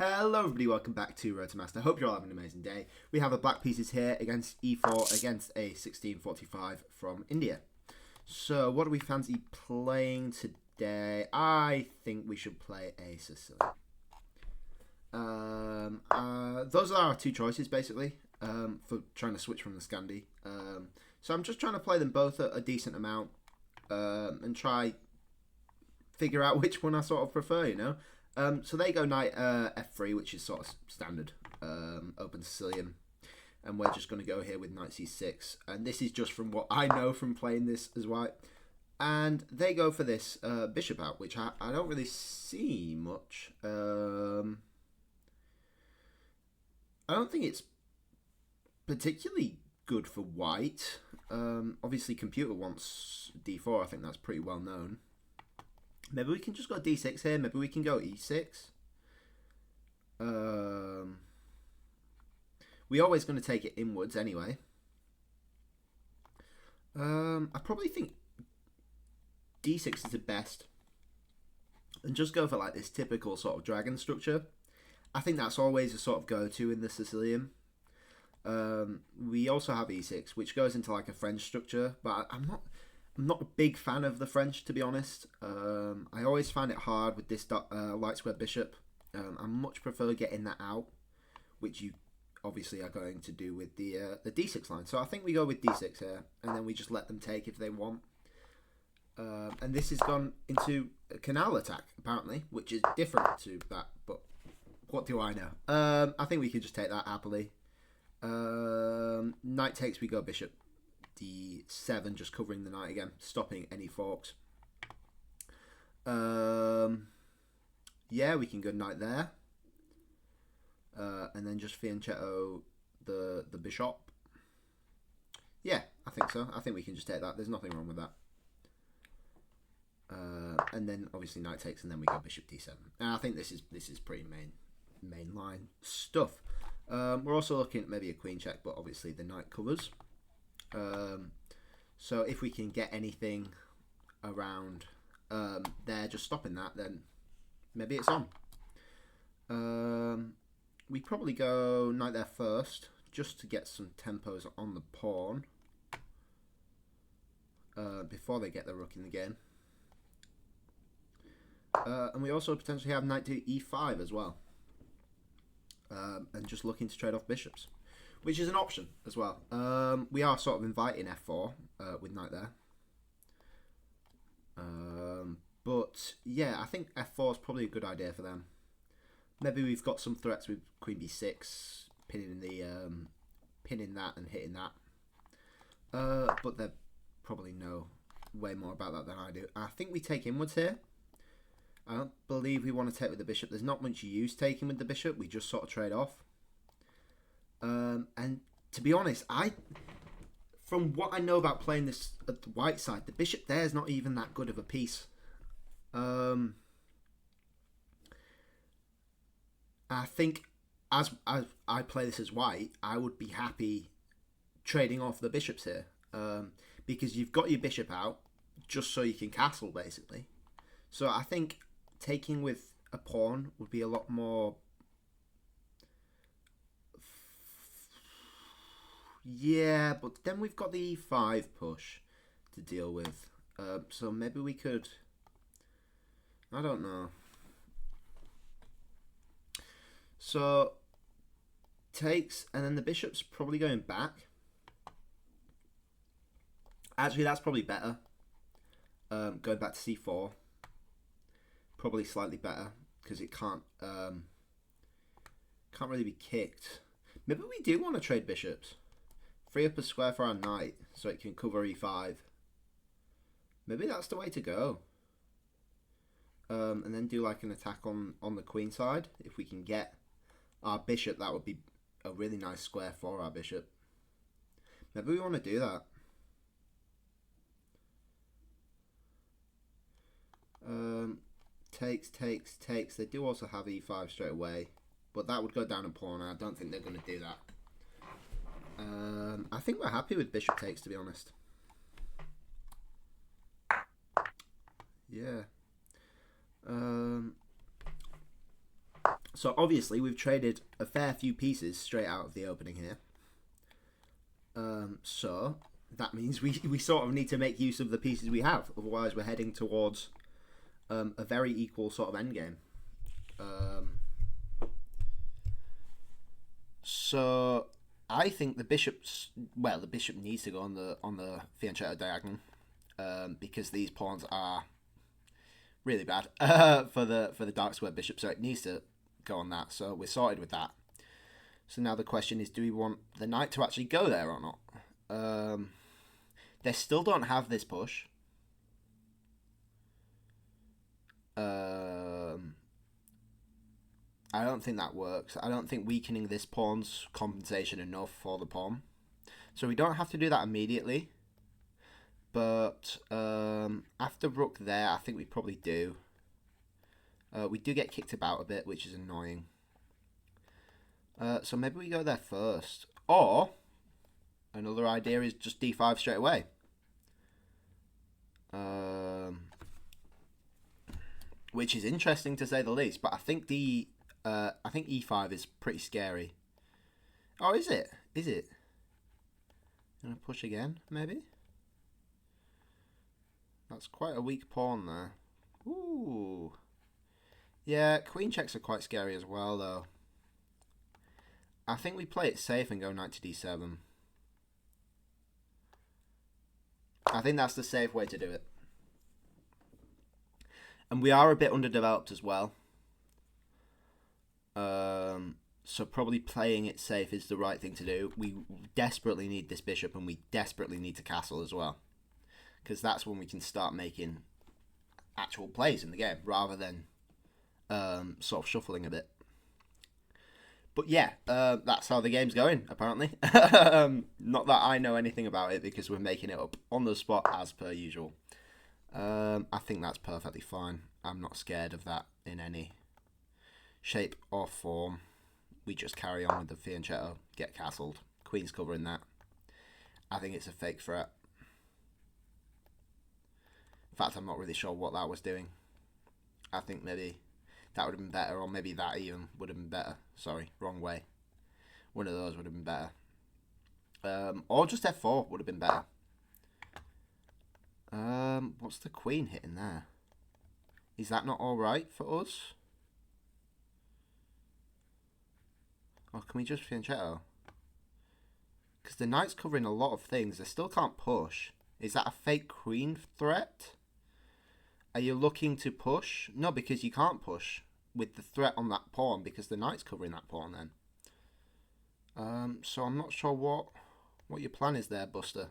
Hello everybody, welcome back to Road to Master. Hope you're all having an amazing day. We have a black pieces here against e4 against a 1645 from India. So what do we fancy playing today? I think we should play a Sicilian. Those are our two choices basically for trying to switch from the Scandi. So I'm just trying to play them both at a decent amount and try figure out which one I sort of prefer, you know. So they go knight f3, which is sort of standard open Sicilian, and we're just going to go here with knight c6, and this is just from what I know from playing this as white. And they go for this bishop out, which I don't really see much. I don't think it's particularly good for white. Obviously computer wants d4, I think that's pretty well known. Maybe we can just go d6 here. Maybe we can go e6. We're always going to take it inwards anyway. I probably think d6 is the best. And just go for like this typical sort of dragon structure. I think that's always a sort of go-to in the Sicilian. We also have e6, which goes into like a French structure, but I'm not a big fan of the French, to be honest. I always find it hard with this light square bishop. I much prefer getting that out, which you obviously are going to do with the d6 line. So I think we go with d6 here, and then we just let them take if they want. And this has gone into a canal attack, apparently, which is different to that, but what do I know? I think we can just take that happily. Knight takes, we go bishop d7, just covering the knight again, stopping any forks. Yeah, we can go knight there, and then just fianchetto the bishop. Yeah, I think so. I think we can just take that. There's nothing wrong with that. And then obviously knight takes, and then we go bishop d7. And I think this is pretty mainline stuff. We're also looking at maybe a queen check, but obviously the knight covers. So if we can get anything around there, just stopping that, then maybe it's on. We probably go knight there first, just to get some tempos on the pawn before they get the rook in the game. And we also potentially have knight to e5 as well, and just looking to trade off bishops, which is an option as well. We are sort of inviting f4 with knight there. But yeah, I think f4 is probably a good idea for them. Maybe we've got some threats with queen b6, pinning that and hitting that. But they probably know way more about that than I do. I think we take inwards here. I don't believe we want to take with the bishop. There's not much use taking with the bishop. We just sort of trade off. And to be honest, from what I know about playing this at the white side, the bishop there is not even that good of a piece. I think as I play this as white, I would be happy trading off the bishops here, because you've got your bishop out just so you can castle basically. So I think taking with a pawn would be a lot more. Yeah, but then we've got the e5 push to deal with. So maybe we could. I don't know. So takes, and then the bishop's probably going back. Actually, that's probably better. Going back to c4. Probably slightly better because it can't really be kicked. Maybe we do want to trade bishops. Free up a square for our knight so it can cover e5. Maybe that's the way to go. And then do like an attack on the queen side. If we can get our bishop, that would be a really nice square for our bishop. Maybe we want to do that. Takes. They do also have e5 straight away, but that would go down a pawn, and I don't think they're going to do that. I think we're happy with bishop takes, to be honest. Yeah. So obviously we've traded a fair few pieces straight out of the opening here. So that means we sort of need to make use of the pieces we have. Otherwise we're heading towards a very equal sort of endgame. So I think the bishop needs to go on the fianchetto diagonal, because these pawns are really bad for the dark square bishop, so it needs to go on that. So we're sorted with that. So now the question is, do we want the knight to actually go there or not? They still don't have this push. I don't think that works. I don't think weakening this pawn's compensation enough for the pawn. So we don't have to do that immediately. But after rook there, I think we probably do. We do get kicked about a bit, which is annoying. So maybe we go there first. Or another idea is just d5 straight away. Which is interesting to say the least. But I think I think e5 is pretty scary. Oh, is it? Is it? Gonna push again, maybe? That's quite a weak pawn there. Ooh. Yeah, queen checks are quite scary as well, though. I think we play it safe and go knight to d7. I think that's the safe way to do it. And we are a bit underdeveloped as well. So probably playing it safe is the right thing to do. We desperately need this bishop, and we desperately need to castle as well. Because that's when we can start making actual plays in the game, rather than sort of shuffling a bit. But yeah, that's how the game's going, apparently. Not that I know anything about it, because we're making it up on the spot as per usual. I think that's perfectly fine. I'm not scared of that in any shape or form. We just carry on with the fianchetto, get castled. Queen's covering that. I think it's a fake threat. In fact, I'm not really sure what that was doing. I think maybe that would have been better, or maybe that even would have been better. Sorry, wrong way. One of those would have been better. Or just f4 would have been better. What's the queen hitting there? Is that not alright for us? Or can we just fianchetto? Because the knight's covering a lot of things. They still can't push. Is that a fake queen threat? Are you looking to push? No, because you can't push with the threat on that pawn, because the knight's covering that pawn then. So I'm not sure what your plan is there, Buster.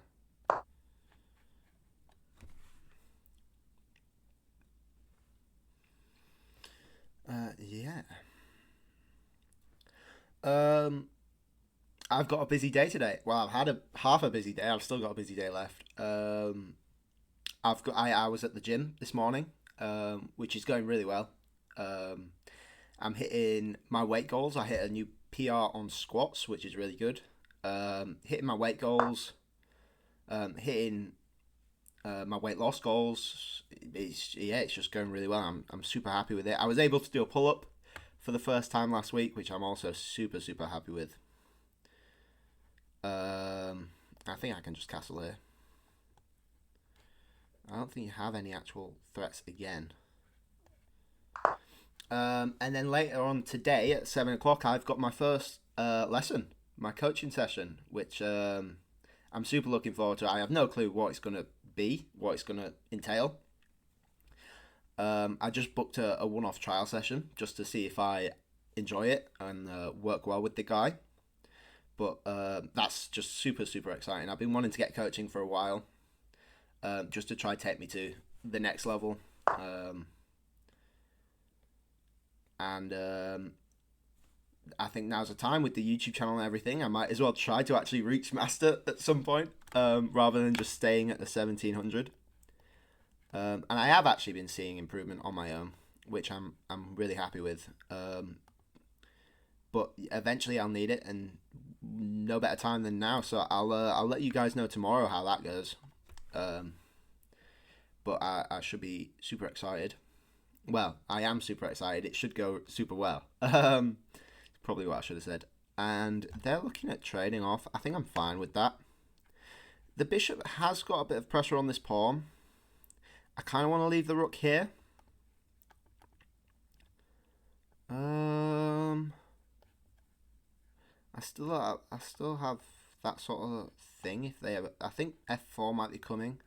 Yeah. I've got a busy day today. Well, I've had half a busy day. I've still got a busy day left. I was at the gym this morning, which is going really well. I'm hitting my weight goals. I hit a new PR on squats, which is really good. Hitting my weight goals, hitting my weight loss goals. It's just going really well. I'm super happy with it. I was able to do a pull up for the first time last week, which I'm also super happy with. I think I can just castle here. I don't think you have any actual threats again. And then later on today at 7 o'clock, I've got my first lesson, my coaching session, which I'm super looking forward to. I have no clue what it's going to be, what it's going to entail. I just booked a one-off trial session just to see if I enjoy it and work well with the guy. But that's just super exciting. I've been wanting to get coaching for a while, just to try take me to the next level. And I think now's the time with the YouTube channel and everything. I might as well try to actually reach master at some point, rather than just staying at the 1700. And I have actually been seeing improvement on my own, which I'm really happy with. But eventually I'll need it, and no better time than now. So I'll let you guys know tomorrow how that goes. But I should be super excited. Well, I am super excited. It should go super well. Probably what I should have said. And they're looking at trading off. I think I'm fine with that. The bishop has got a bit of pressure on this pawn. I kind of want to leave the rook here. I still have that sort of thing. If they ever, I think f4 might be coming,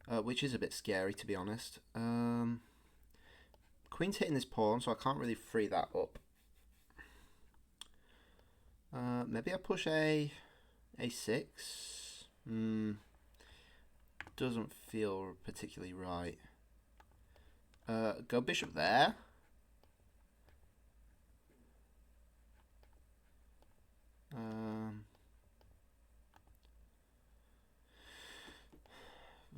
which is a bit scary to be honest. Queen's hitting this pawn, so I can't really free that up. Maybe I push a6. Doesn't feel particularly right. Go bishop there.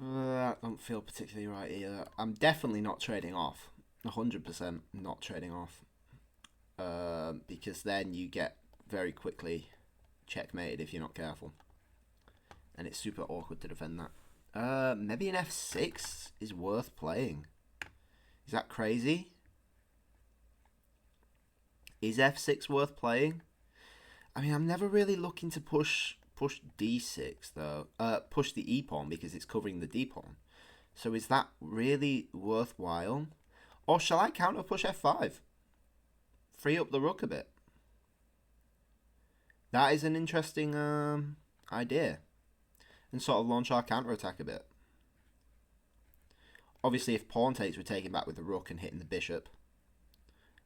That don't feel particularly right either. I'm definitely not trading off. 100% not trading off. Because then you get very quickly checkmated if you're not careful. And it's super awkward to defend that. Maybe an f6 is worth playing. Is that crazy? Is f6 worth playing? I mean, I'm never really looking to push d6 though. Push the e pawn because it's covering the d pawn. So is that really worthwhile? Or shall I counter push f5? Free up the rook a bit. That is an interesting idea. And sort of launch our counter attack a bit. Obviously, if pawn takes, we're taking back with the rook and hitting the bishop.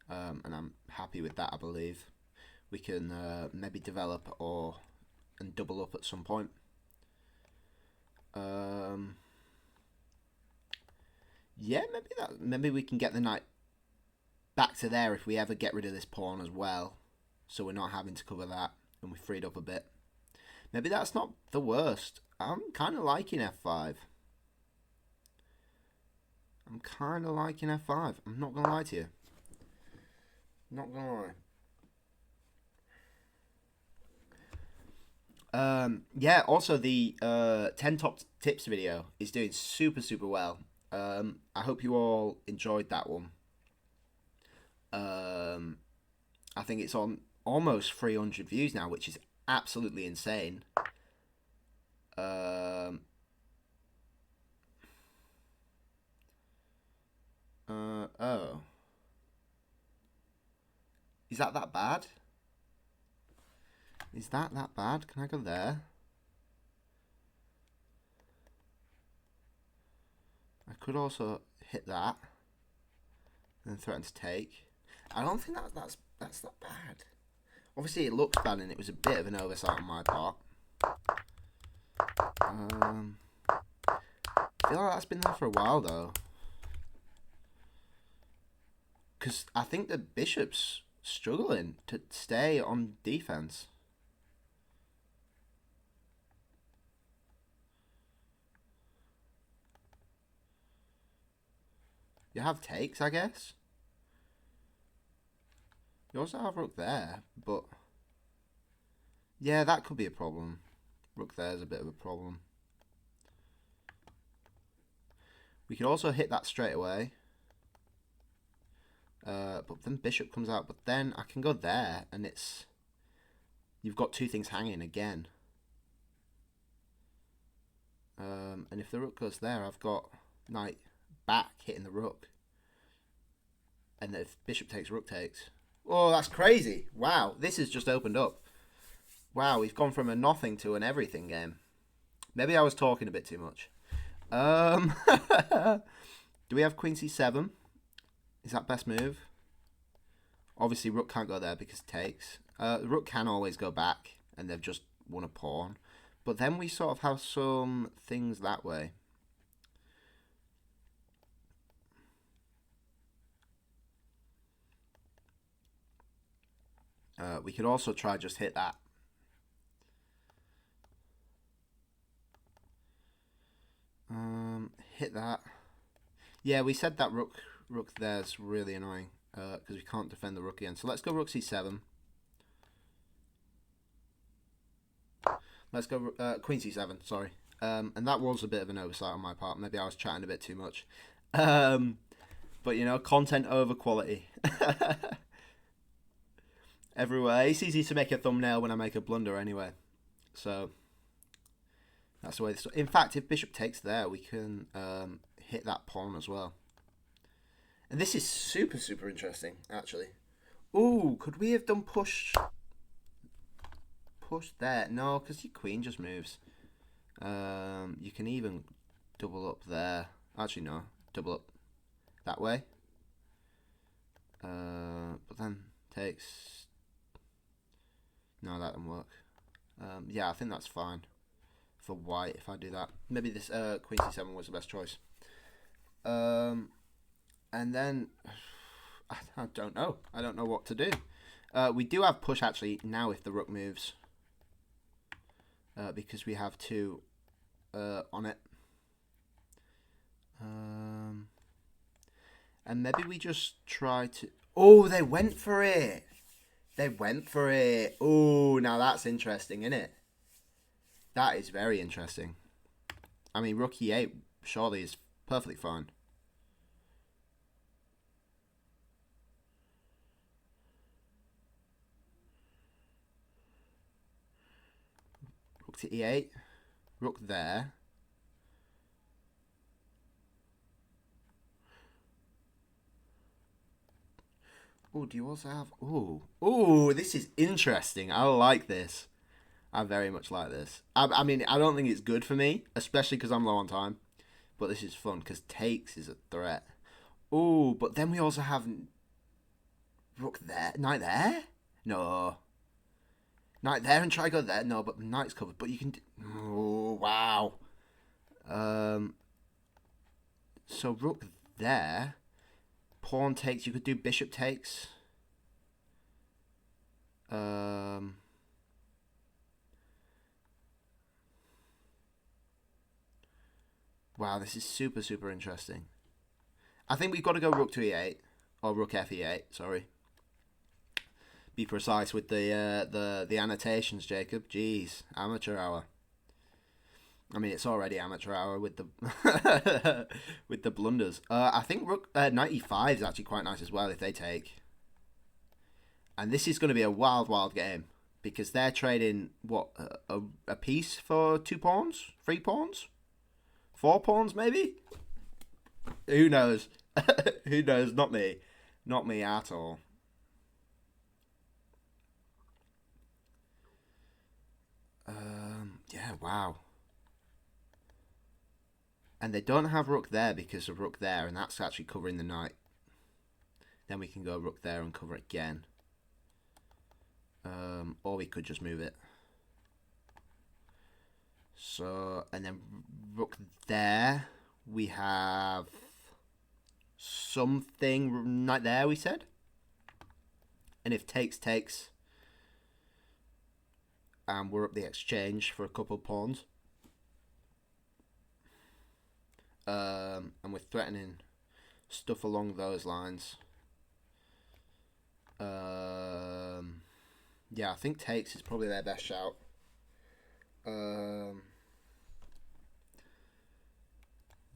And I'm happy with that, I believe. We can maybe develop and double up at some point. Yeah, maybe we can get the knight back to there if we ever get rid of this pawn as well. So we're not having to cover that and we freed up a bit. Maybe that's not the worst. I'm kind of liking f5. I'm not going to lie to you. Not going to lie. Yeah, also the 10 top tips video is doing super well. I hope you all enjoyed that one. I think it's on almost 300 views now, which is absolutely insane. Oh. Is that bad? Is that bad? Can I go there? I could also hit that and threaten to take. I don't think that's that bad. Obviously, it looks bad, and it was a bit of an oversight on my part. I feel like that's been there for a while, though. Because I think the bishop's struggling to stay on defense. You have takes, I guess. You also have rook there, but yeah, that could be a problem. Rook there is a bit of a problem. We could also hit that straight away. But then bishop comes out. But then I can go there, and it's... You've got two things hanging again. And if the rook goes there, I've got knight back hitting the rook. And if bishop takes, rook takes. Oh, that's crazy. Wow, this has just opened up. Wow, we've gone from a nothing to an everything game. Maybe I was talking a bit too much. Do we have queen c7? Is that best move? Obviously, rook can't go there because it takes. The rook can always go back, and they've just won a pawn. But then we sort of have some things that way. We could also try just hit that. Hit that. Yeah, we said that rook there's really annoying because we can't defend the rook again. So let's go rook c7. Let's go queen c7, sorry. And that was a bit of an oversight on my part. Maybe I was chatting a bit too much. But, you know, content over quality. Everywhere. It's easy to make a thumbnail when I make a blunder anyway. So, that's the way this... In fact, if bishop takes there, we can hit that pawn as well. And this is super, super interesting, actually. Ooh, could we have done push there? No, because your queen just moves. You can even double up there. Actually, no. Double up that way. But then takes... No, that doesn't work. Yeah, I think that's fine for white if I do that. Maybe this queen c7 was the best choice. And then... I don't know. I don't know what to do. We do have push, actually, now if the rook moves. Because we have two on it. And maybe we just try to... Oh, they went for it. They went for it. Oh, now that's interesting, isn't it? That is very interesting. I mean, rook e8 surely is perfectly fine. Rook to e8. Rook there. Oh, do you also have... Oh, this is interesting. I like this. I very much like this. I mean, I don't think it's good for me, especially because I'm low on time. But this is fun, because takes is a threat. Oh, but then we also have... Rook there? Knight there? No. Knight there and try to go there? No, but knight's covered. But you can... Oh, wow. So rook there... Pawn takes. You could do bishop takes. Wow, this is super, super interesting. I think we've got to go rook to e8. Or rook fe8, sorry. Be precise with the annotations, Jacob. Jeez, amateur hour. I mean, it's already amateur hour with the with the blunders. I think rook knight e5 is actually quite nice as well if they take. And this is going to be a wild, wild game because they're trading what a piece for 2 pawns, 3 pawns, 4 pawns maybe. Who knows? Who knows? Not me, not me at all. Yeah, wow. And they don't have rook there because of rook there, and that's actually covering the knight. Then we can go rook there and cover it again. Or we could just move it. So, and then rook there. We have something knight there, we said. And if takes, takes. And we're up the exchange for a couple of pawns. And we're threatening stuff along those lines. Yeah, I think takes is probably their best shout.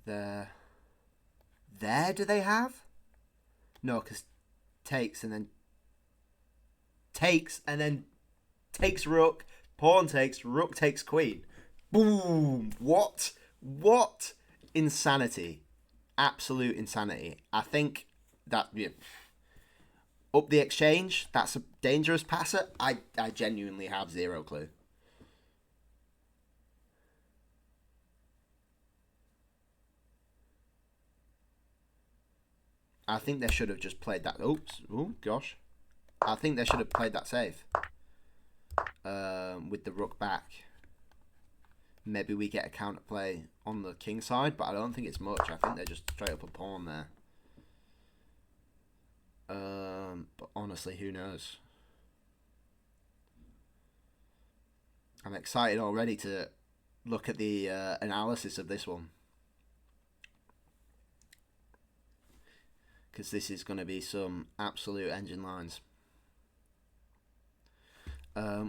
There do they have? No, because takes and then takes rook, pawn takes, rook takes queen. Boom! What? Insanity. Absolute insanity. I think that up the exchange, that's a dangerous passer. I genuinely have zero clue. I think they should have just played that. Oops. Oh, gosh. I think they should have played that safe. With the rook back. Maybe we get a counterplay on the king side, but I don't think it's much. I think they're just straight up a pawn there. But honestly, who knows? I'm excited already to look at the analysis of this one. Because this is going to be some absolute engine lines.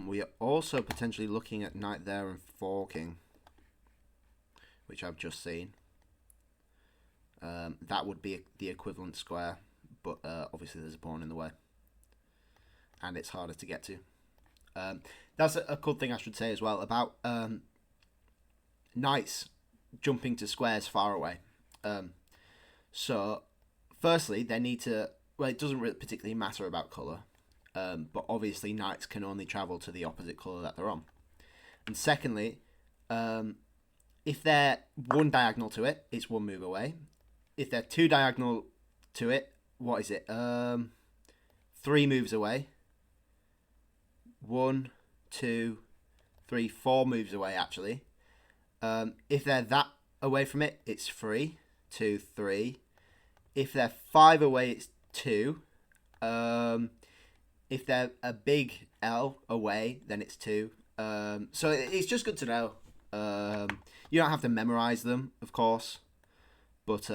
We are also potentially looking at knight there and forking, which I've just seen. That would be the equivalent square, but obviously there's a pawn in the way, and it's harder to get to. That's a cool thing I should say as well about knights jumping to squares far away. So, firstly, they need to... Well, it doesn't really particularly matter about colour, but obviously knights can only travel to the opposite colour that they're on. And secondly, if they're one diagonal to it, it's one move away. If they're two diagonal to it, what is it? 3 moves away. 1, 2, 3, 4 moves away, actually. If they're that away from it, it's 3, 2, 3. If they're 5 away, it's 2. If they're a big L away, then it's 2. So it's just good to know. You don't have to memorize them, of course, but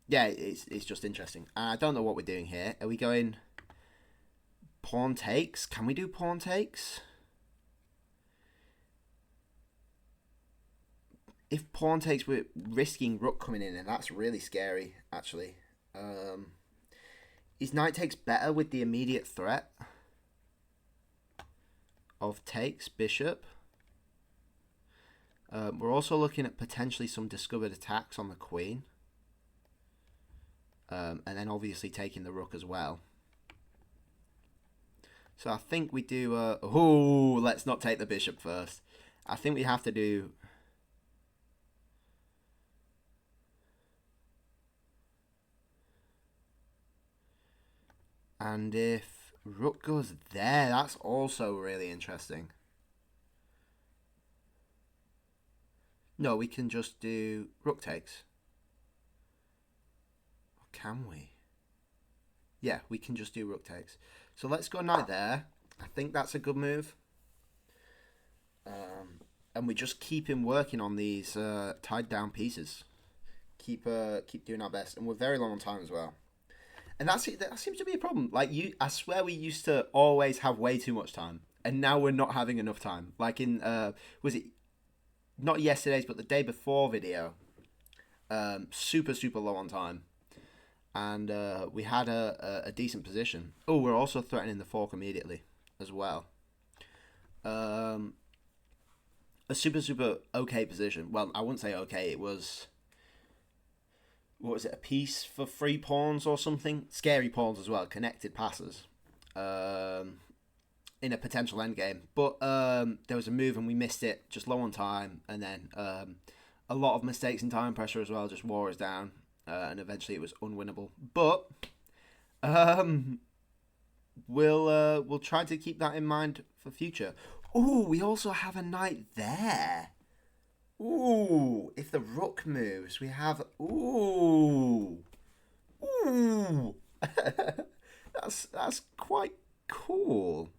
yeah, it's just interesting. I don't know what we're doing here. Are we going pawn takes? Can we do pawn takes? If pawn takes, we're risking rook coming in, and that's really scary, actually. Is knight takes better with the immediate threat of takes bishop? We're also looking at potentially some discovered attacks on the queen. And then obviously taking the rook as well. So I think we do... oh, let's not take the bishop first. I think we have to do... And if rook goes there, that's also really interesting. No, we can just do rook takes. Or can we? Yeah, we can just do rook takes. So let's go knight there. I think that's a good move. And we just keep him working on these tied down pieces. Keep doing our best. And we're very long on time as well. And that seems to be a problem. Like, I swear we used to always have way too much time. And now we're not having enough time. Like in, was it not yesterday's, but the day before video. Super, super low on time. And we had a decent position. Oh, we're also threatening the fork immediately as well. A super, super okay position. Well, I wouldn't say okay. It was... What was it? A piece for 3 pawns or something? Scary pawns as well. Connected passes. In a potential endgame. But there was a move and we missed it. Just low on time. And then a lot of mistakes in time pressure as well. Just wore us down. And eventually it was unwinnable. But we'll try to keep that in mind for future. Ooh, we also have a knight there. Ooh, if the rook moves, we have... Ooh. Ooh. That's quite cool.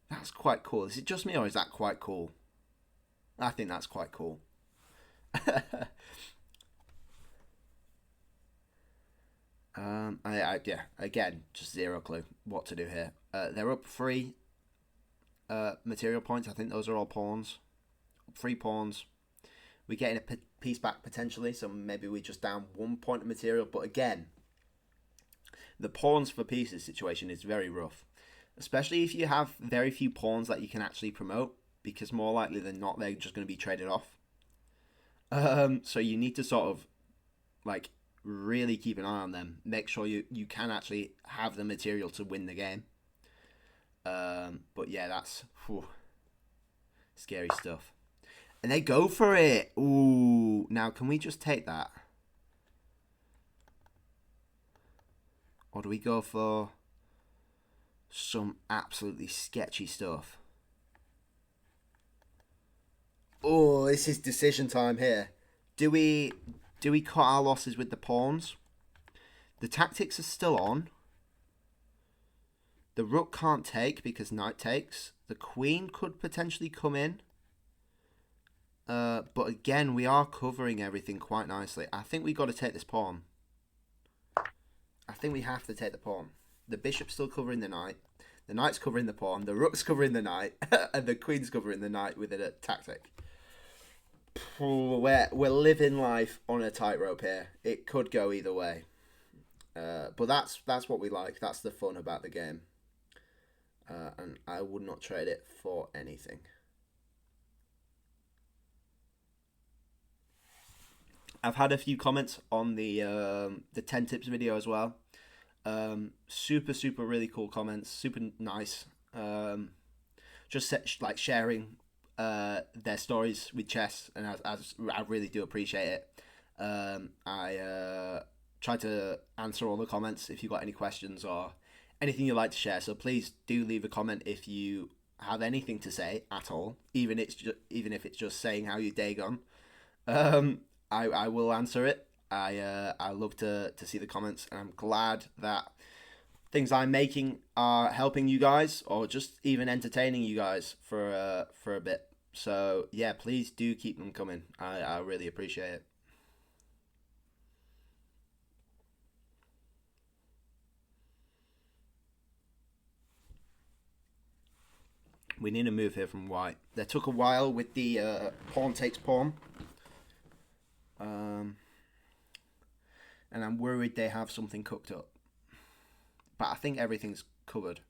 That's quite cool. Is it just me or is that quite cool? I think that's quite cool. Yeah, again, just zero clue what to do here. They're up 3 material points. I think those are all pawns. 3 pawns. We're getting a piece back potentially, so maybe we just down 1 point of material. But again, the pawns for pieces situation is very rough, especially if you have very few pawns that you can actually promote, because more likely than not they're just going to be traded off. So you need to sort of like really keep an eye on them. Make sure you can actually have the material to win the game. But yeah, that's scary stuff. And they go for it. Ooh. Now, can we just take that? Or do we go for some absolutely sketchy stuff? Oh, this is decision time here. Do we cut our losses with the pawns? The tactics are still on. The rook can't take because knight takes. The queen could potentially come in. But again, we are covering everything quite nicely. I think we got to take this pawn. I think we have to take the pawn. The bishop's still covering the knight. The knight's covering the pawn. The rook's covering the knight. And the queen's covering the knight with a tactic. we're living life on a tightrope here. It could go either way, but that's what we like. That's the fun about the game, and I would not trade it for anything. I've had a few comments on the 10 tips video as well. Super really cool comments. Super nice. Just like sharing their stories with chess, and I really do appreciate it. I try to answer all the comments if you've got any questions or anything you'd like to share. So please do leave a comment if you have anything to say at all, even if it's just saying how your day gone. Um, I will answer it. I love to see the comments, and I'm glad that things I'm making are helping you guys, or just even entertaining you guys for a bit. So yeah, please do keep them coming. I really appreciate it. We need to move here from white. That took a while with the pawn takes pawn. And I'm worried they have something cooked up. But I think everything's covered.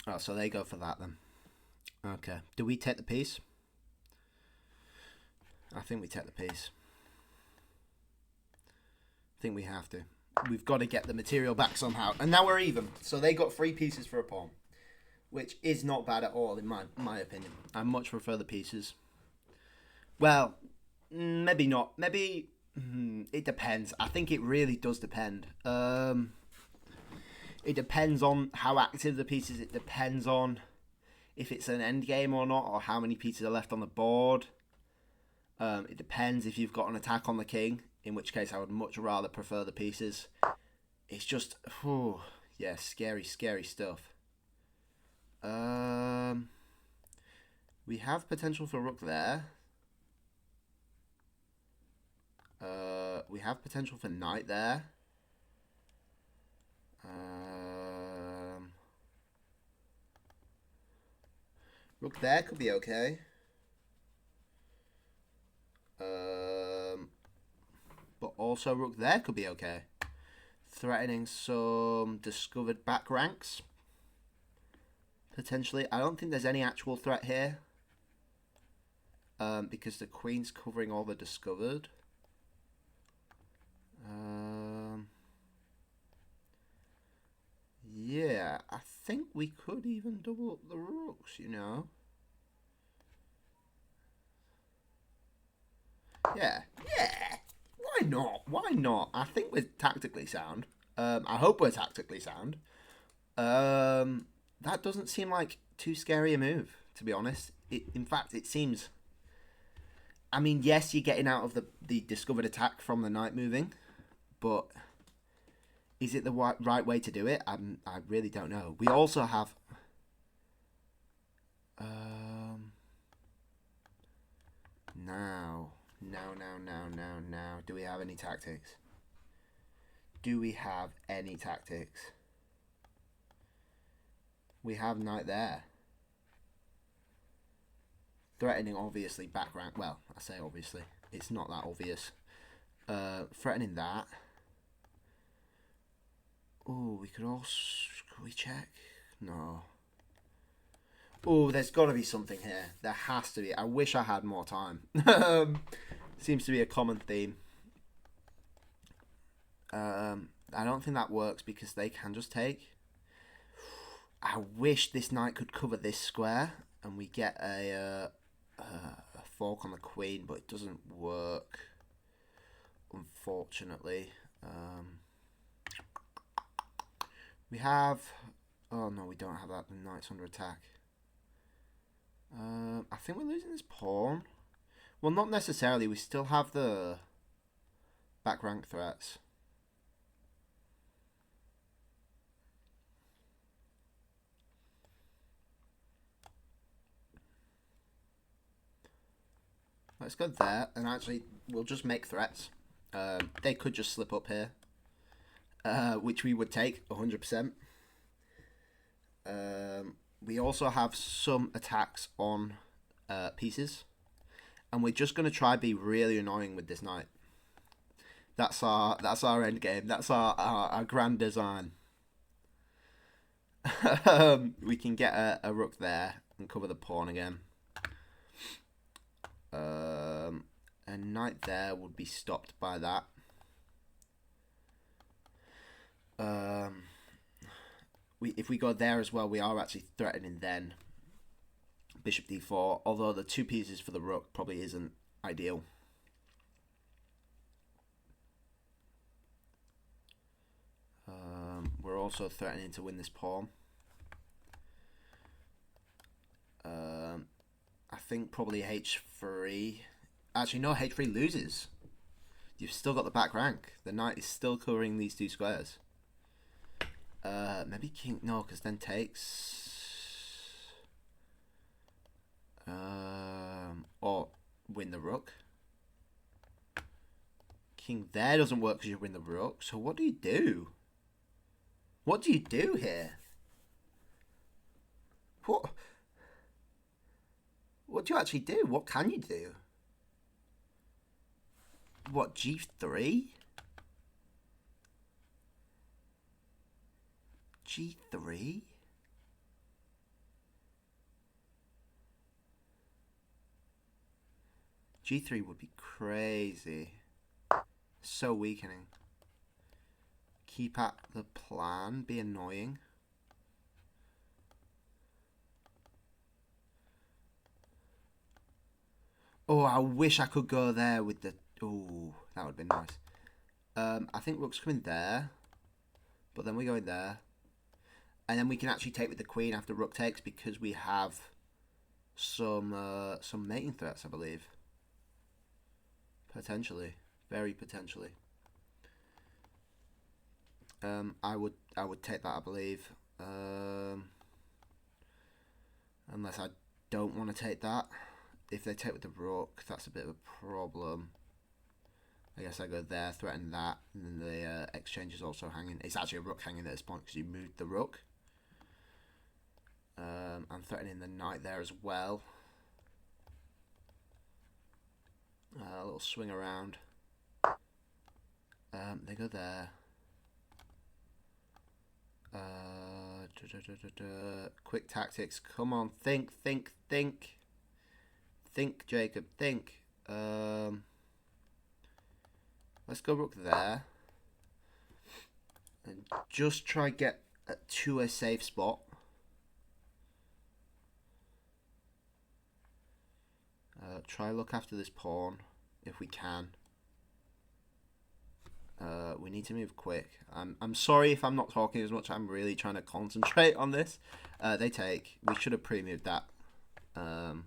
Oh, so they go for that then. Okay. Do we take the piece? I think we take the piece. I think we have to. We've got to get the material back somehow. And now we're even. So they got 3 pieces for a pawn, which is not bad at all in my opinion. I much prefer the pieces. Well, maybe not. Maybe it depends. I think it really does depend. It depends on how active the piece is. It depends on if it's an end game or not, or how many pieces are left on the board. It depends if you've got an attack on the king, in which case I would much rather prefer the pieces. It's just, yeah, scary stuff. We have potential for rook there. We have potential for knight there. Rook there could be okay. But also rook there could be okay. Threatening some discovered back ranks. Potentially. I don't think there's any actual threat here. Because the queen's covering all the discovered. Yeah, I think we could even double up the rooks, you know. Yeah. Why not? Why not? I think we're tactically sound. I hope we're tactically sound. That doesn't seem like too scary a move, to be honest. In fact, it seems... I mean, yes, you're getting out of the discovered attack from the knight moving, but is it the right way to do it? I really don't know. We also have... Now. Do we have any tactics? We have knight there. Threatening, obviously, back rank. Well, I say obviously. It's not that obvious. Threatening that. Oh, we could also... Could we check? No. Oh, there's got to be something here. There has to be. I wish I had more time. Seems to be a common theme. I don't think that works because they can just take. I wish this knight could cover this square and we get a fork on the queen, but it doesn't work, unfortunately. We have... Oh, no, we don't have that. The knight's under attack. I think we're losing this pawn. Well, not necessarily. We still have the back rank threats. Let's go there, and actually, we'll just make threats. They could just slip up here, which we would take 100%. We also have some attacks on pieces, and we're just going to try be really annoying with this knight. That's our end game. That's our grand design. We can get a rook there and cover the pawn again. A knight there would be stopped by that. If we go there as well, we are actually threatening then bishop d4, although the 2 pieces for the rook probably isn't ideal. We're also threatening to win this pawn. I think probably h3. Actually, no, h3 loses. You've still got the back rank. The knight is still covering these 2 squares. Maybe king. No, because then takes. Or win the rook. King there doesn't work because you win the rook. So what do you do? What do you do here? What do you actually do? What can you do? What, g3? g3? g3 would be crazy. So weakening. Keep at the plan. Be annoying. Oh, I wish I could go there with the... Oh, that would be nice. I think rook's coming there. But then we go in there. And then we can actually take with the queen after rook takes because we have some mating threats, I believe. Potentially. Very potentially. I would take that, I believe. Unless I don't want to take that. If they take with the rook, that's a bit of a problem. I guess I go there, threaten that, and then the exchange is also hanging. It's actually a rook hanging at this point because you moved the rook. I'm threatening the knight there as well. A little swing around. They go there. Quick tactics. Come on, think. Think, Jacob, think. Let's go rook there. And just try get to a safe spot. Try look after this pawn if we can. We need to move quick. I'm sorry if I'm not talking as much. I'm really trying to concentrate on this. They take. We should have pre-moved that. We're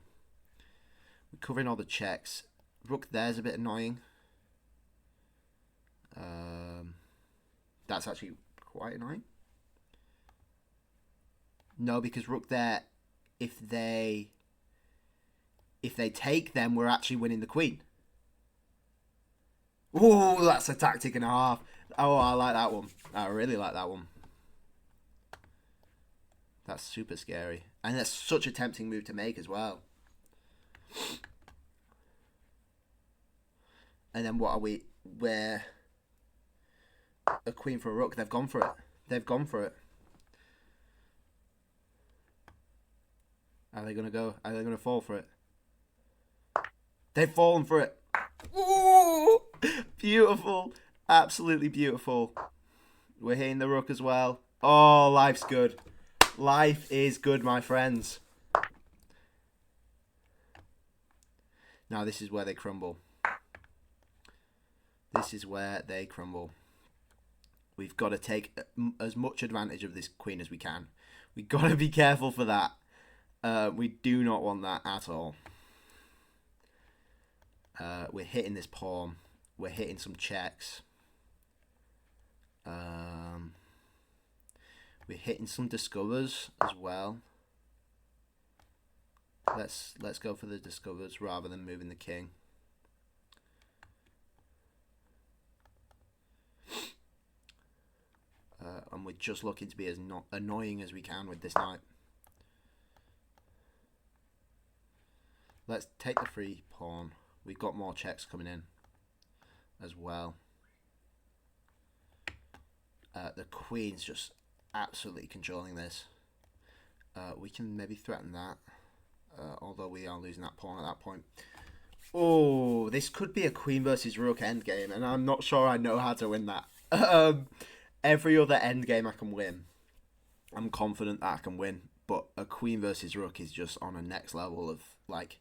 covering all the checks. Rook there's a bit annoying. That's actually quite annoying. No, because rook there, if they take them, we're actually winning the queen. Oh, that's a tactic and a half. Oh, I like that one. I really like that one. That's super scary. And that's such a tempting move to make as well. And then what are we? We're a queen for a rook. They've gone for it. They've gone for it. Are they going to go? Are they going to fall for it? They've fallen for it. Ooh, beautiful. Absolutely beautiful. We're hitting the rook as well. Oh, life's good. Life is good, my friends. Now this is where they crumble. This is where they crumble. We've got to take as much advantage of this queen as we can. We've got to be careful for that. We do not want that at all. We're hitting this pawn. We're hitting some checks. We're hitting some discovers as well. Let's go for the discovers rather than moving the king. just looking to be as not annoying as we can with this knight. Let's take the free pawn. We've got more checks coming in as well. The queen's just absolutely controlling this. We can maybe threaten that, although we are losing that pawn at that point. Oh, this could be a queen versus rook endgame, and I'm not sure I know how to win that. Every other endgame I can win. I'm confident that I can win, but a queen versus rook is just on a next level of, like...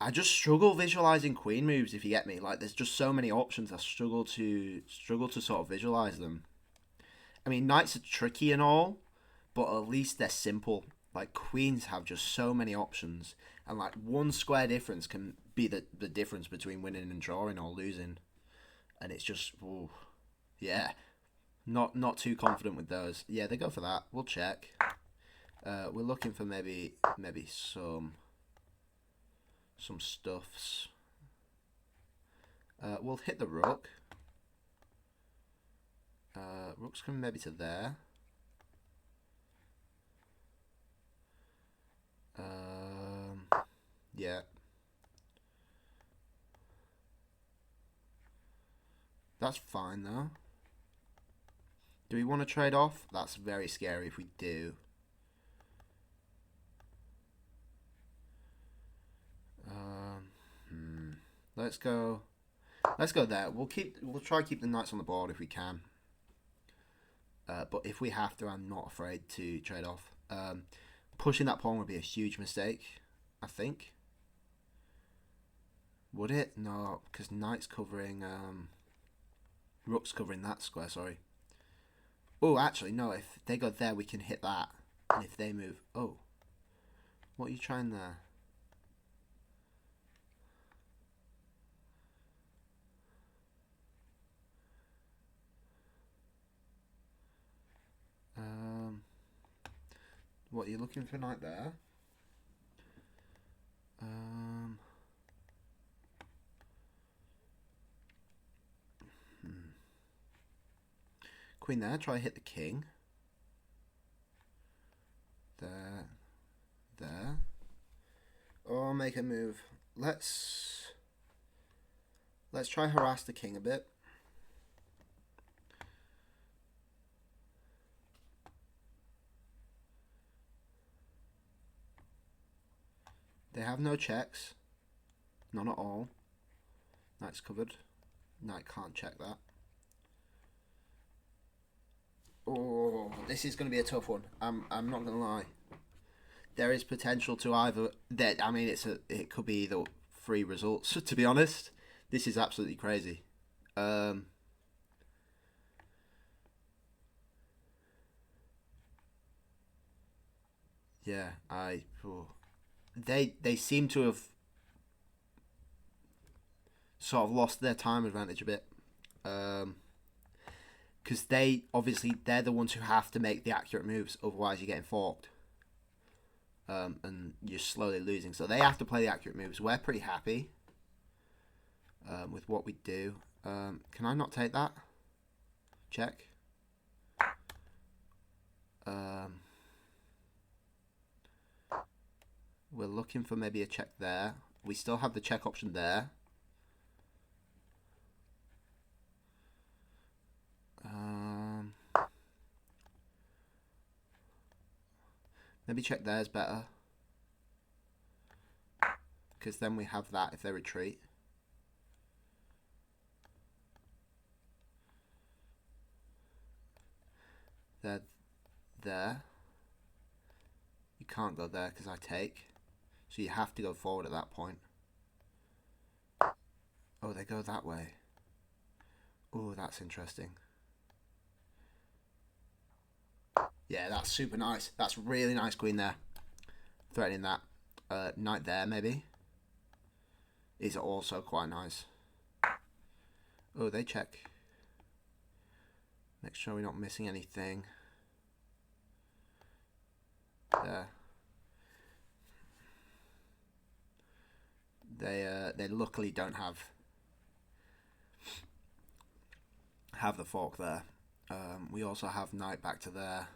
I just struggle visualizing queen moves, if you get me. Like, there's just so many options. I struggle to sort of visualize them. I mean, knights are tricky and all, but at least they're simple. Like, queens have just so many options, and like one square difference can be the difference between winning and drawing or losing. And it's just, ooh, yeah, not too confident with those. Yeah, they go for that. We'll check. We're looking for maybe some stuffs. We'll hit the rook. Rook's coming maybe to there. Yeah. That's fine though. Do we want to trade off? That's very scary if we do. Let's go there. We'll try to keep the knights on the board if we can. But if we have to, I'm not afraid to trade off. Pushing that pawn would be a huge mistake, I think. Would it? No, because knight's covering, rook's covering that square, sorry. Oh, actually, no, if they go there, we can hit that. And if they move... Oh. What are you trying there? What, are you looking for knight there? Queen there, try to hit the king. There. Or make a move. Let's try harass the king a bit. They have no checks. None at all. Knight's covered. Knight can't check that. Oh, this is going to be a tough one. I'm not going to lie. There is potential to either... I mean, it could be either 3 results, to be honest. This is absolutely crazy. Yeah, They seem to have sort of lost their time advantage a bit. Because they're the ones who have to make the accurate moves, otherwise you're getting forked. And you're slowly losing. So they have to play the accurate moves. We're pretty happy with what we do. Can I not take that? Check. We're looking for maybe a check there. We still have the check option there. Maybe check there is better. Because then we have that if they retreat. They're there. You can't go there because I take. So you have to go forward at that point. Oh, they go that way. Oh, that's interesting. Yeah, that's super nice. That's really nice queen there. Threatening that. Knight there, maybe. Is also quite nice. Oh, they check. Make sure we're not missing anything. There. They luckily don't have the fork there. We also have knight back to there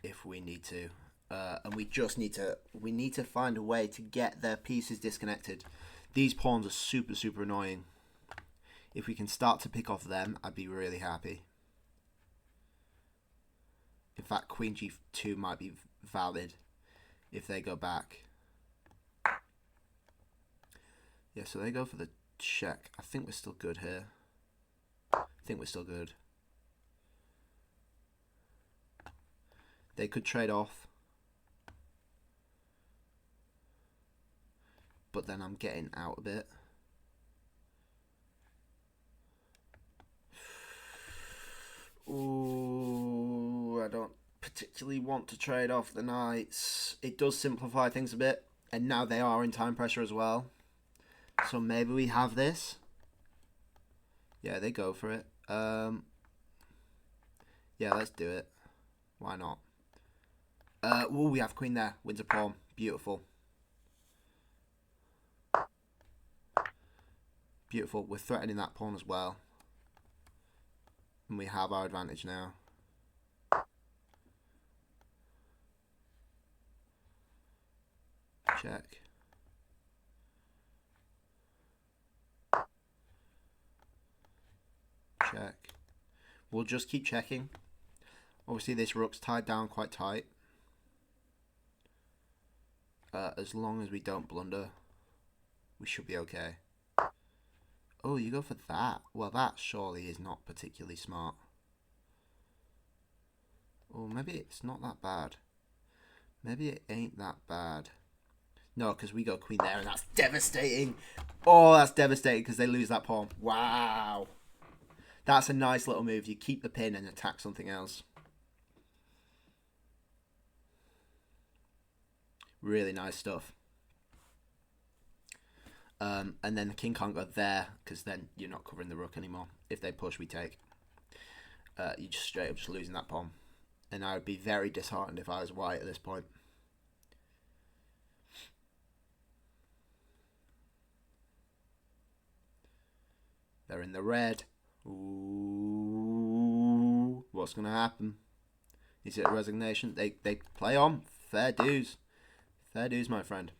if we need to. And we just need to find a way to get their pieces disconnected. These pawns are super, super annoying. If we can start to pick off them, I'd be really happy. In fact, queen g2 might be valid if they go back. Yeah, so they go for the check. I think we're still good here. I think we're still good. They could trade off. But then I'm getting out a bit. Ooh, I don't particularly want to trade off the knights. It does simplify things a bit. And now they are in time pressure as well. So maybe we have this. Yeah, they go for it. Yeah, let's do it. Why not? Ooh, we have queen there. Wins a pawn. Beautiful. Beautiful. We're threatening that pawn as well. And we have our advantage now. Check. Check. We'll just keep checking. Obviously this rook's tied down quite tight. As long as we don't blunder, we should be okay. Oh, you go for that? Well, that surely is not particularly smart. Oh, maybe it's not that bad. Maybe it ain't that bad. No, because we go queen there, and that's devastating. Oh, that's devastating because they lose that pawn. Wow. That's a nice little move. You keep the pin and attack something else. Really nice stuff. And then the king can't go there because then you're not covering the rook anymore. If they push, we take. You're just straight up just losing that pawn. And I would be very disheartened if I was white at this point. They're in the red. Ooh, what's going to happen? Is it a resignation? They play on. Fair dues. Fair dues, my friend.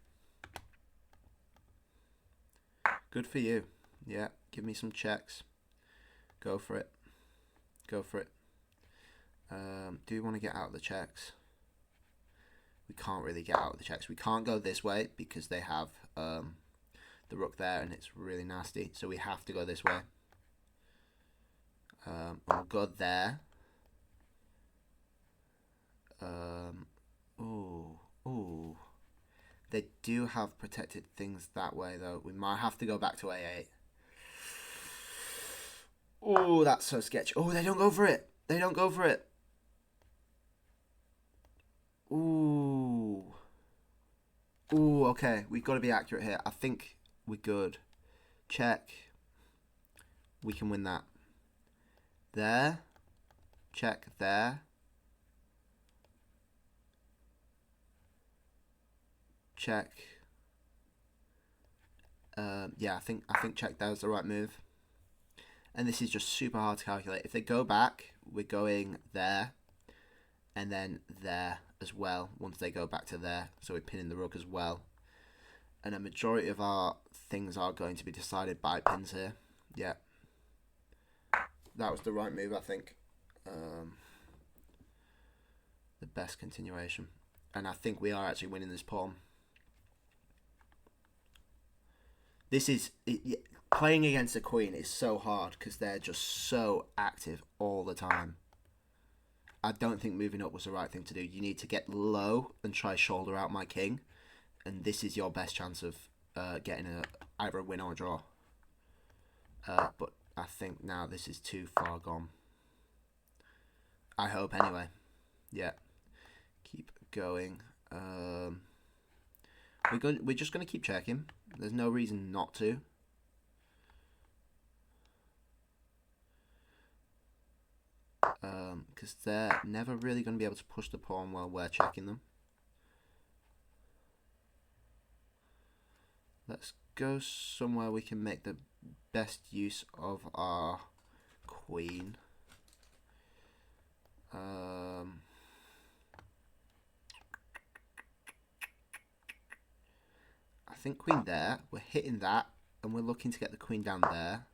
Good for you. Yeah, give me some checks. Go for it. Go for it. Do you want to get out of the checks? We can't really get out of the checks. We can't go this way because they have the rook there and it's really nasty. So we have to go this way. We'll go there. Ooh. They do have protected things that way though. We might have to go back to A8. Oh, that's so sketchy. Oh, they don't go for it. They don't go for it. Ooh. Ooh, okay. We've got to be accurate here. I think we're good. Check. We can win that. There. Check there. Check. Yeah, I think check there was the right move. And this is just super hard to calculate. If they go back, we're going there. And then there as well, once they go back to there. So we're pinning the rook as well. And a majority of our things are going to be decided by pins here. Yeah. That was the right move, I think. The best continuation. And I think we are actually winning this pawn. This is... playing against a queen is so hard because they're just so active all the time. I don't think moving up was the right thing to do. You need to get low and try shoulder out my king. And this is your best chance of getting either a win or a draw. But I think now this is too far gone. I hope anyway. Yeah. Keep going. We're just going to keep checking. There's no reason not to. Because they're never really going to be able to push the pawn while we're checking them. Let's go somewhere we can make the best use of our queen. I think queen there. We're hitting that, and we're looking to get the queen down there,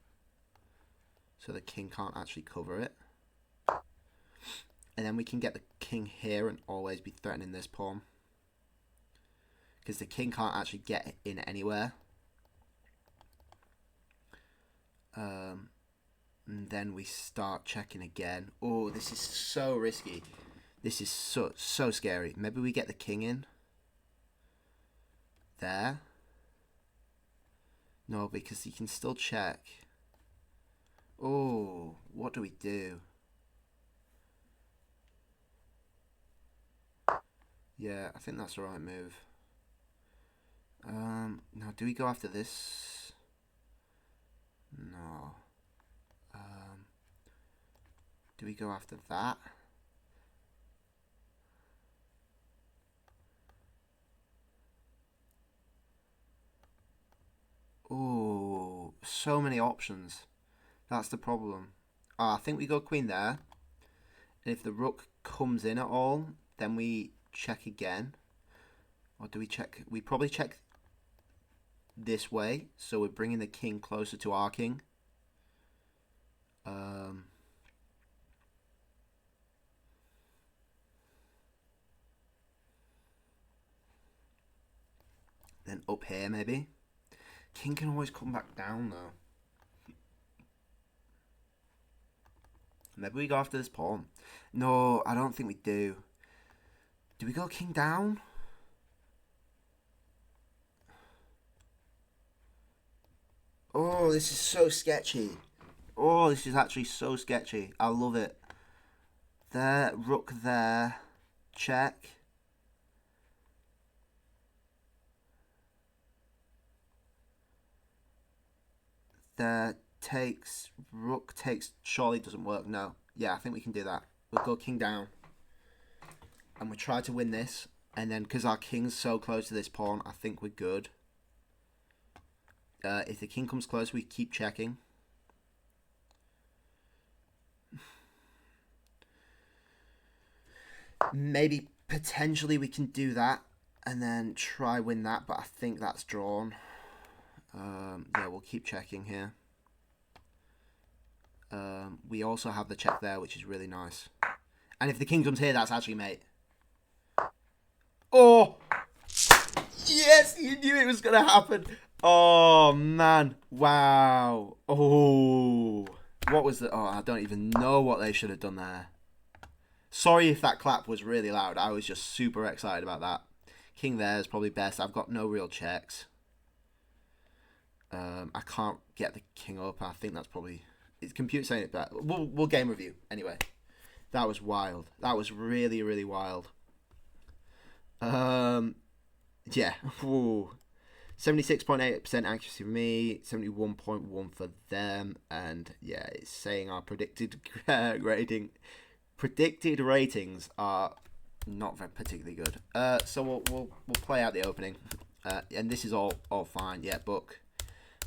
so the king can't actually cover it. And then we can get the king here and always be threatening this pawn, because the king can't actually get in anywhere. And then we start checking again. Oh, this is so risky. This is so scary. Maybe we get the king in there. No, because he can still check. Oh, what do we do? Yeah, I think that's the right move. Now, do we go after this? No. Do we go after that? Oh, so many options. That's the problem. I think we go queen there. And if the rook comes in at all, then we check again. Or do we check? We probably check this way. So we're bringing the king closer to our king. Then up here maybe. King can always come back down though. Maybe we go after this pawn. No, I don't think we do. Do we go king down? Oh, this is so sketchy. Oh, this is actually so sketchy. I love it. There, rook there. Check. There, takes, rook takes, surely doesn't work. No. Yeah, I think we can do that. We'll go king down. And we try to win this. And then, because our king's so close to this pawn, I think we're good. If the king comes close, we keep checking. Maybe, potentially, we can do that. And then try win that, but I think that's drawn. Yeah, we'll keep checking here. We also have the check there, which is really nice. And if the king comes here, that's actually mate. Oh! Yes, you knew it was going to happen. Oh, man. Wow. Oh. What was the... Oh, I don't even know what they should have done there. Sorry if that clap was really loud. I was just super excited about that. King there is probably best. I've got no real checks. I can't get the king up. I think that's probably... It's computer saying it better. We'll game review. Anyway. That was wild. That was really, really wild. Yeah. 76.8% accuracy for me, 71.1 for them, and yeah, it's saying our predicted ratings are not very particularly good. So we'll play out the opening, and this is all fine. Yeah, book,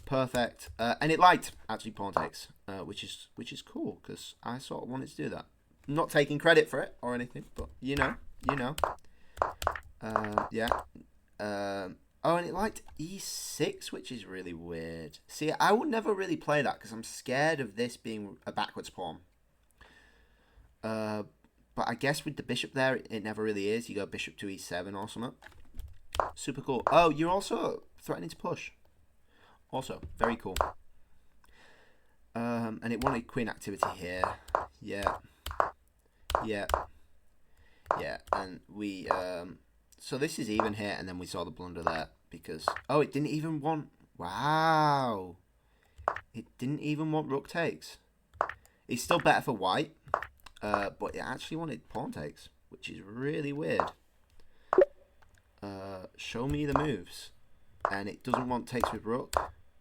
perfect, and it liked actually pawn takes, which is cool because I sort of wanted to do that. I'm not taking credit for it or anything, but you know. Yeah. Oh, and it liked e6, which is really weird. See, I would never really play that because I'm scared of this being a backwards pawn. But I guess with the bishop there, it never really is. You go bishop to e7 or something. Super cool. Oh, you're also threatening to push. Also, very cool. And it wanted queen activity here. Yeah. And we... So this is even here, and then we saw the blunder there because... Oh, it didn't even want... Wow. It didn't even want rook takes. It's still better for white, but it actually wanted pawn takes, which is really weird. Show me the moves. And it doesn't want takes with rook.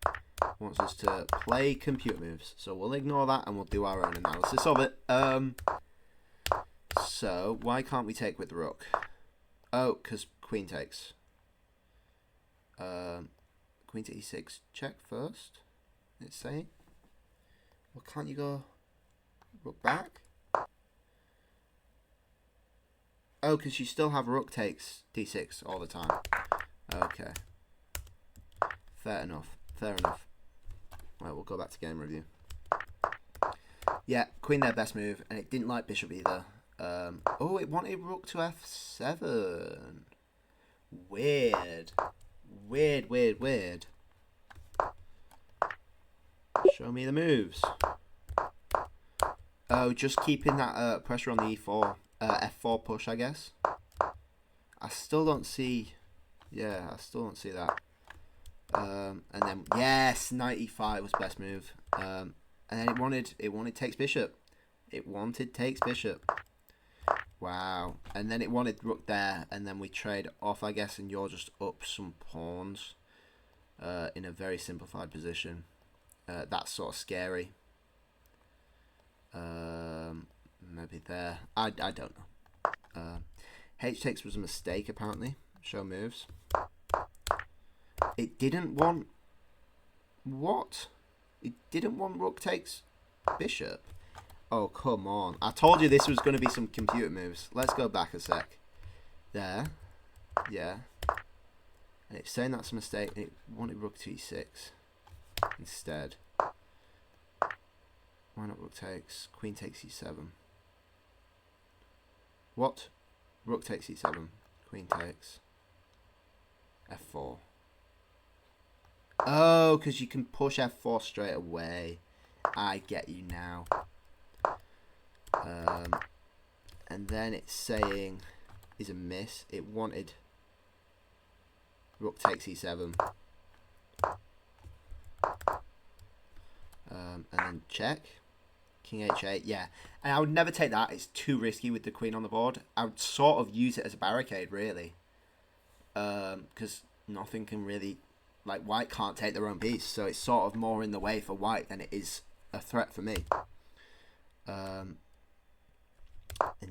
It wants us to play computer moves. So we'll ignore that, and we'll do our own analysis of it. So, why can't we take with rook? Oh, because queen takes. Queen to e6. Check first. It's saying. Well, can't you go rook back? Oh, because you still have rook takes d6 all the time. Okay. Fair enough. Fair enough. Right, we'll go back to game review. Yeah, queen there, best move, and it didn't like bishop either. Oh, it wanted rook to f7. Weird. Weird, weird, weird. Show me the moves. Oh, just keeping that pressure on the e4, f4 push, I guess. I still don't see... Yeah, I still don't see that. And then, yes, knight e5 was best move. And then it wanted takes bishop. It wanted takes bishop. Wow. And then it wanted rook there, and then we trade off, I guess, and you're just up some pawns in a very simplified position. That's sort of scary. Maybe there. I don't know. H takes was a mistake, apparently. Show moves. It didn't want... What? It didn't want rook takes bishop? Oh, come on. I told you this was going to be some computer moves. Let's go back a sec. There. Yeah. And it's saying that's a mistake. It wanted rook to e6 instead. Why not rook takes? Queen takes e7. What? Rook takes e7. Queen takes f4. Oh, because you can push f4 straight away. I get you now. And then it's saying is a miss. It wanted rook takes e7. And then check. King h8, yeah. And I would never take that. It's too risky with the queen on the board. I would sort of use it as a barricade, really. Because nothing can really... Like, white can't take their own piece. So it's sort of more in the way for white than it is a threat for me. And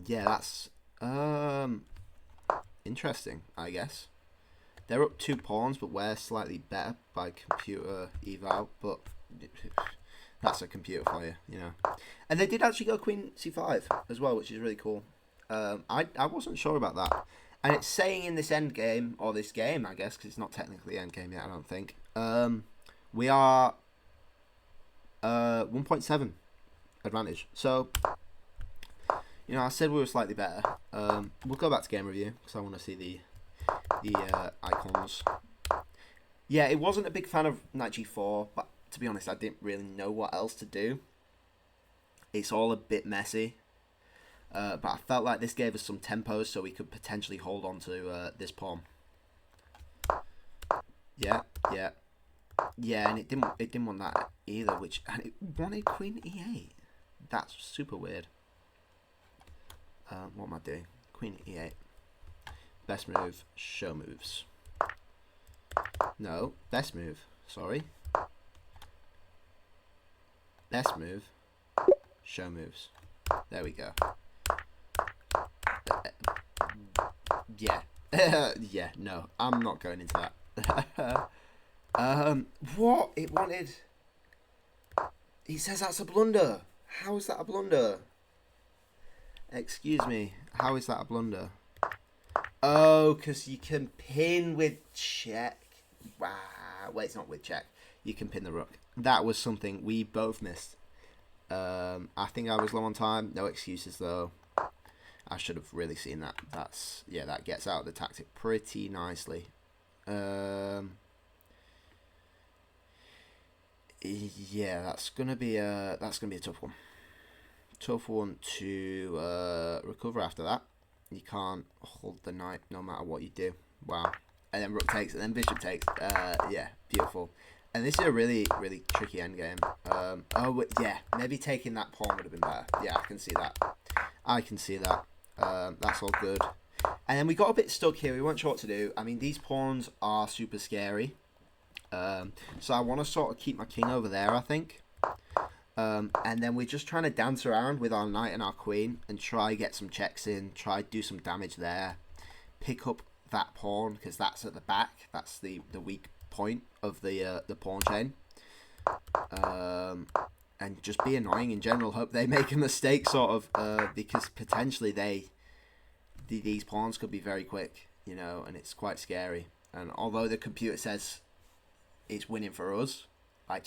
yeah, that's interesting, I guess. They're up 2 pawns, but we're slightly better by computer eval. But... That's a computer for you, you know. And they did actually go queen c5 as well, which is really cool. I wasn't sure about that. And it's saying in this end game, or this game, I guess, because it's not technically end game yet, I don't think. We are 1.7 advantage. So, you know, I said we were slightly better. We'll go back to game review, because I want to see the icons. Yeah, it wasn't a big fan of knight g4, but... To be honest, I didn't really know what else to do. It's all a bit messy. But I felt like this gave us some tempos so we could potentially hold on to this pawn. Yeah, yeah. Yeah, and it didn't want that either, and it wanted queen e8. That's super weird. What am I doing? Queen e8. Best move, show moves. No, best move. Sorry. Best move, show moves. There we go. Yeah. Yeah, no, I'm not going into that. What? It wanted... He says that's a blunder. How is that a blunder? Excuse me. How is that a blunder? Oh, because you can pin with check. Wow. Wait, it's not with check. You can pin the rook. That was something we both missed. I think I was low on time. No excuses, though. I should have really seen that. Yeah, that gets out of the tactic pretty nicely. Yeah, that's gonna be a tough one. Tough one to recover after that. You can't hold the knight no matter what you do. Wow. And then rook takes, and then bishop takes. Yeah, beautiful. And this is a really, really tricky endgame. Oh, yeah, maybe taking that pawn would have been better. Yeah, I can see that. I can see that. That's all good. And then we got a bit stuck here. We weren't sure what to do. I mean, these pawns are super scary. So I want to sort of keep my king over there, I think. And then we're just trying to dance around with our knight and our queen and try get some checks in, try do some damage there. Pick up that pawn, because that's at the back. That's the weak point of the pawn chain, and just be annoying in general. Hope they make a mistake, sort of, because potentially these pawns could be very quick, you know, and it's quite scary. And although the computer says it's winning for us, like,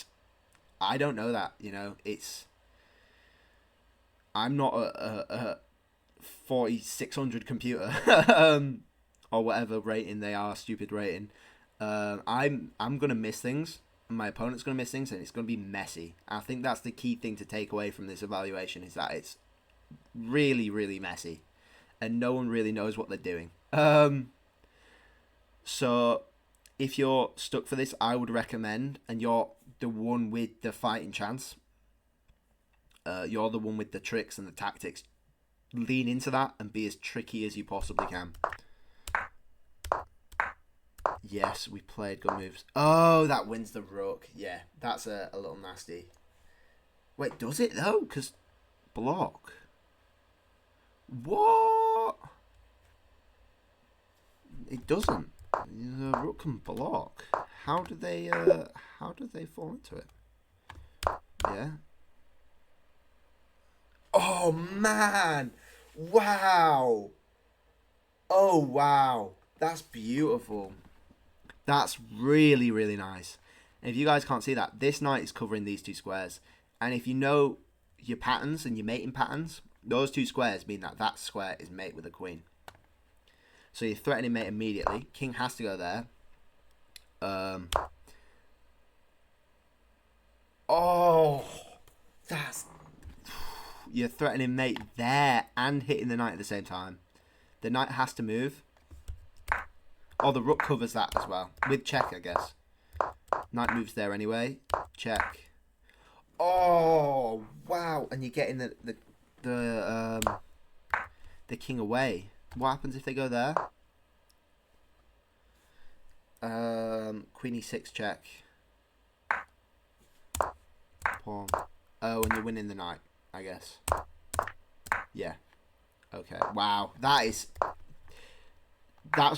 I don't know that, you know. I'm not a 4600 computer or whatever rating they are, stupid rating. I'm gonna miss things. My opponent's gonna miss things, and it's gonna be messy. I think that's the key thing to take away from this evaluation, is that it's really, really messy, and no one really knows what they're doing. So if you're stuck for this, I would recommend, and you're the one with the fighting chance, you're the one with the tricks and the tactics, lean into that and be as tricky as you possibly can. Yes, we played good moves. Oh, that wins the rook. Yeah, that's a little nasty. Wait, does it though? Because block. What? It doesn't. The rook can block. How did they fall into it? Yeah. Oh man! Wow! Oh wow! That's beautiful. That's really, really nice. And if you guys can't see that, this knight is covering these two squares. And if you know your patterns and your mating patterns, those two squares mean that that square is mate with a queen. So you're threatening mate immediately. King has to go there. Oh, that's... You're threatening mate there and hitting the knight at the same time. The knight has to move. Oh, the rook covers that as well. With check, I guess. Knight moves there anyway. Check. Oh, wow. And you're getting the king away. What happens if they go there? Queen e6 check. Pawn. Oh, and you're winning the knight, I guess. Yeah. Okay. Wow. That's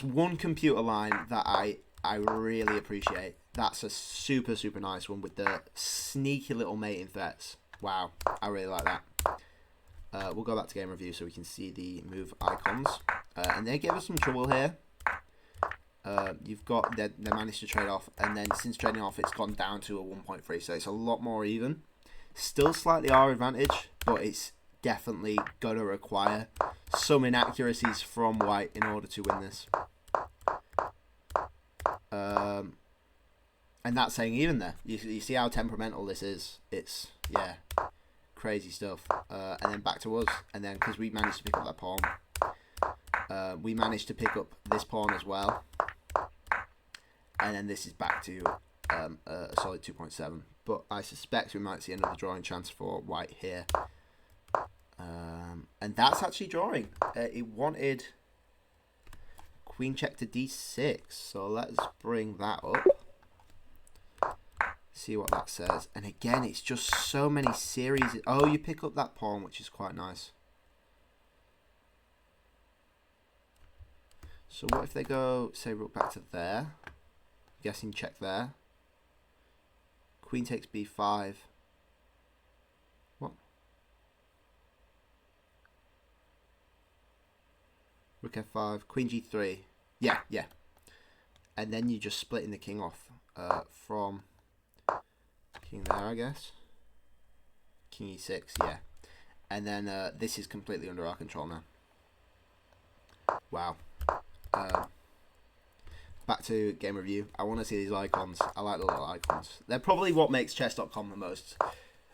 one computer line that I really appreciate. That's a super, super nice one with the sneaky little mating threats. Wow. I really like that. We'll go back to game review so we can see the move icons. And they gave us some trouble here. You've got, they managed to trade off, and then since trading off, it's gone down to a 1.3, so it's a lot more even. Still slightly our advantage, but it's definitely going to require some inaccuracies from white in order to win this. And that's saying even there. You see how temperamental this is. It's, yeah, crazy stuff. And then back to us. And then, because we managed to pick up that pawn, we managed to pick up this pawn as well. And then this is back to a solid 2.7. But I suspect we might see another drawing chance for white here. And that's actually drawing. It wanted queen check to d6. So let's bring that up. See what that says. And again, it's just so many series. Oh, you pick up that pawn, which is quite nice. So what if they go, say, rook back to there? Guessing check there. Queen takes b5. What? Rook f5. Queen g3. Yeah, yeah. And then you're just splitting the king off from king there, I guess. King e6, yeah. And then this is completely under our control now. Wow. Back to game review. I want to see these icons. I like the little icons. They're probably what makes chess.com the most,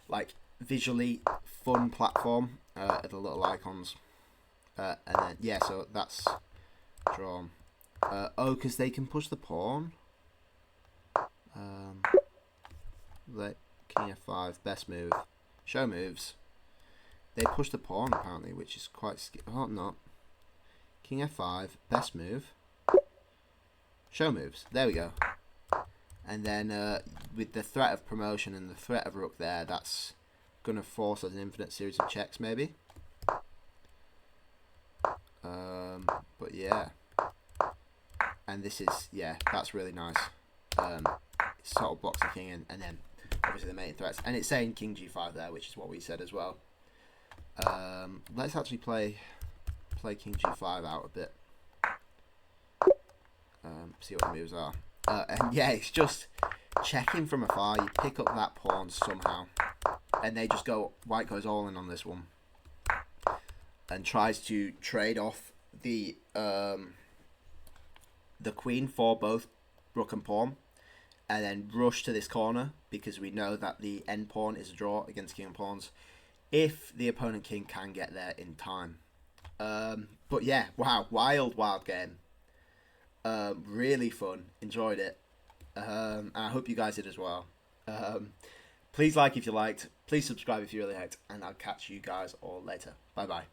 like, visually fun platform. The little icons. And then, yeah, so that's drawn. Oh, because they can push the pawn. King f5, best move. Show moves. They push the pawn, apparently, which is quite scary. Oh, not. King f5, best move. Show moves. There we go. And then with the threat of promotion and the threat of rook there, that's going to force us an infinite series of checks, maybe. But yeah. And this is, yeah, that's really nice. It sort of blocks the king in, and then obviously the main threats. And it's saying king g5 there, which is what we said as well. Let's actually play play king g5 out a bit. See what the moves are. And yeah, it's just checking from afar. You pick up that pawn somehow, and they just go. White goes all in on this one, and tries to trade off the queen for both rook and pawn, and then rush to this corner because we know that the end pawn is a draw against king and pawns if the opponent king can get there in time. But yeah, wow, wild game. Really fun. Enjoyed it. And I hope you guys did as well. Please like if you liked. Please subscribe if you really liked. And I'll catch you guys all later. Bye bye.